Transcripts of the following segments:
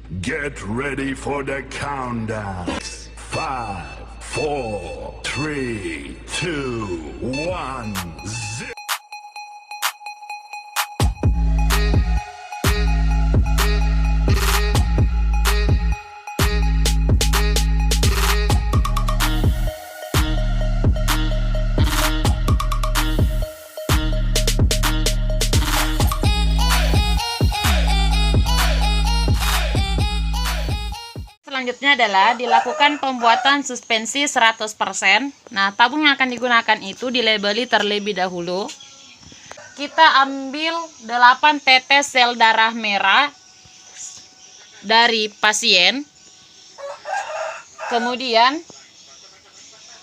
Get ready for the countdown. 5, 4, 3, 2, 1, 0. Selanjutnya adalah dilakukan pembuatan suspensi 100%. Nah, tabung yang akan digunakan itu dilabeli terlebih dahulu. Kita ambil 8 tetes sel darah merah dari pasien. Kemudian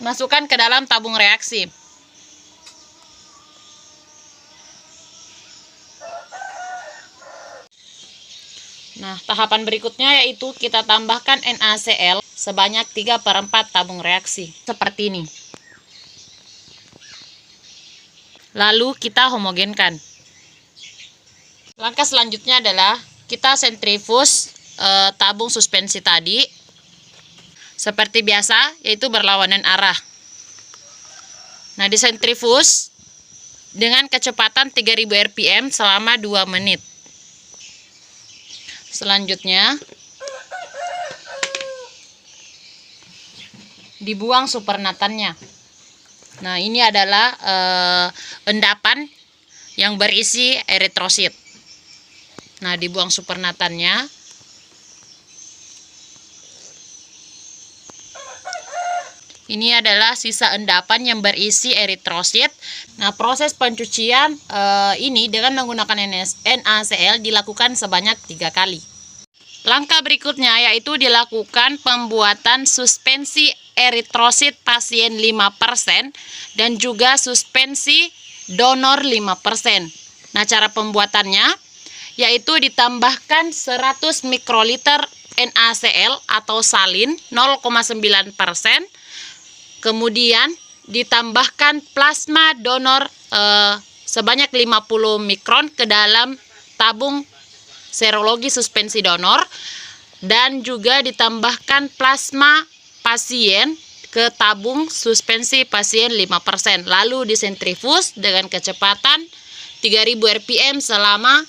masukkan ke dalam tabung reaksi. Nah, tahapan berikutnya yaitu kita tambahkan NaCl sebanyak 3/4 tabung reaksi, seperti ini. Lalu kita homogenkan. Langkah selanjutnya adalah kita sentrifus tabung suspensi tadi. Seperti biasa, yaitu berlawanan arah. Nah, disentrifus dengan kecepatan 3000 rpm selama 2 menit. Selanjutnya dibuang supernatannya. Nah, ini adalah endapan yang berisi eritrosit. Nah, dibuang supernatannya. Ini adalah sisa endapan yang berisi eritrosit. Nah, proses pencucian ini dengan menggunakan NaCl dilakukan sebanyak 3 kali. Langkah berikutnya yaitu dilakukan pembuatan suspensi eritrosit pasien 5% dan juga suspensi donor 5%. Nah, cara pembuatannya yaitu ditambahkan 100 mikroliter NaCl atau salin 0,9%. Kemudian ditambahkan plasma donor sebanyak 50 mikron ke dalam tabung serologi suspensi donor, dan juga ditambahkan plasma pasien ke tabung suspensi pasien 5%. Lalu disentrifus dengan kecepatan 3000 rpm selama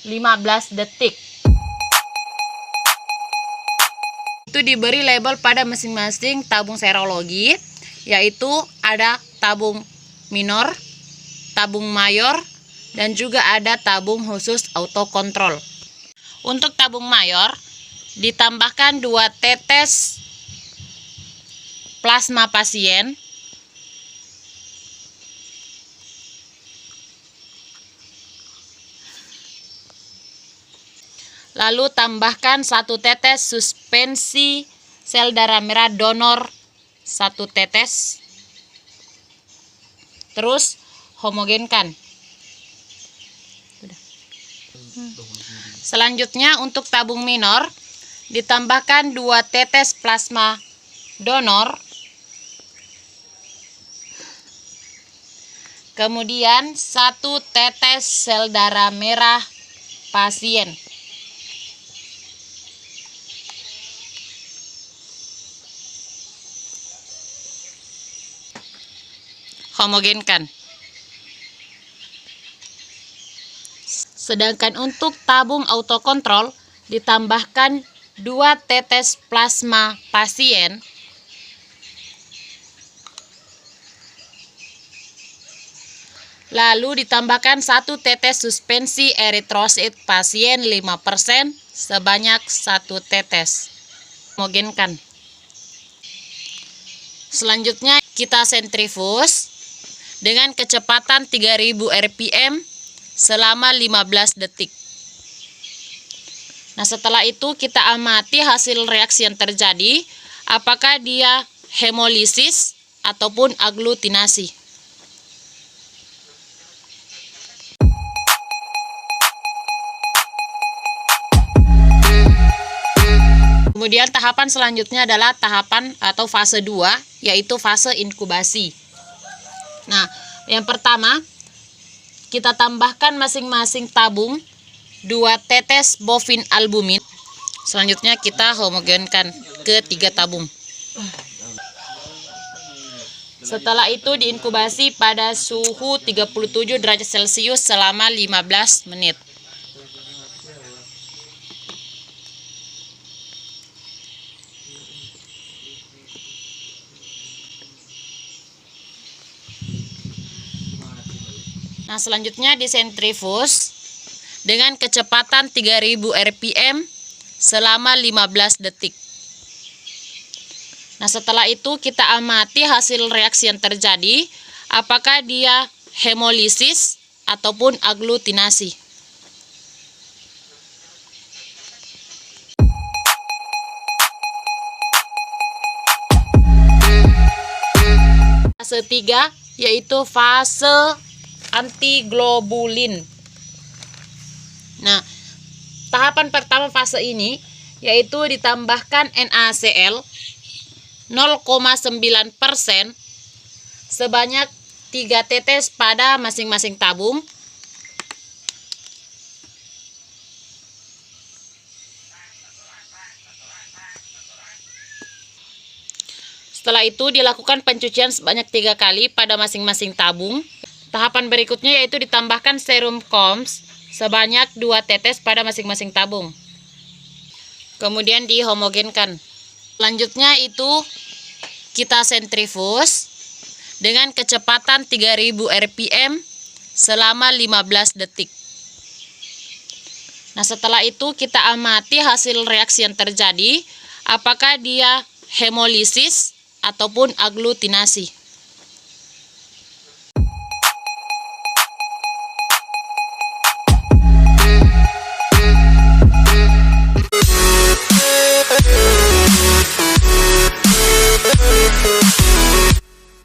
15 detik. Itu diberi label pada masing-masing tabung serologi, yaitu ada tabung minor, tabung mayor, dan juga ada tabung khusus autokontrol. Untuk tabung mayor ditambahkan 2 tetes plasma pasien, lalu tambahkan 1 tetes suspensi sel darah merah donor 1 tetes. Terus homogenkan. Selanjutnya untuk tabung minor ditambahkan 2 tetes plasma donor. Kemudian 1 tetes sel darah merah pasien. Homogenkan. Sedangkan untuk tabung autokontrol ditambahkan 2 tetes plasma pasien, lalu ditambahkan 1 tetes suspensi eritrosit pasien 5% sebanyak 1 tetes. Homogenkan. Selanjutnya kita sentrifus dengan kecepatan 3000 rpm selama 15 detik. Nah, setelah itu kita amati hasil reaksi yang terjadi, apakah dia hemolisis ataupun aglutinasi. Kemudian tahapan selanjutnya adalah tahapan atau fase 2, yaitu fase inkubasi. Nah, yang pertama kita tambahkan masing-masing tabung 2 tetes bovin albumin Selanjutnya kita homogenkan ke 3 tabung. Setelah itu diinkubasi pada suhu 37 derajat Celcius selama 15 menit. Nah, selanjutnya disentrifus dengan kecepatan 3000 rpm selama 15 detik. Nah, setelah itu kita amati hasil reaksi yang terjadi, apakah dia hemolisis ataupun aglutinasi. Fase 3 yaitu fase antiglobulin. Nah, tahapan pertama fase ini yaitu ditambahkan NaCl 0,9% sebanyak 3 tetes pada masing-masing tabung. Setelah itu dilakukan pencucian sebanyak 3 kali pada masing-masing tabung. Tahapan berikutnya yaitu ditambahkan serum COMS sebanyak 2 tetes pada masing-masing tabung. Kemudian dihomogenkan. Selanjutnya itu kita sentrifus dengan kecepatan 3000 rpm selama 15 detik. Nah, setelah itu kita amati hasil reaksi yang terjadi, apakah dia hemolisis ataupun aglutinasi.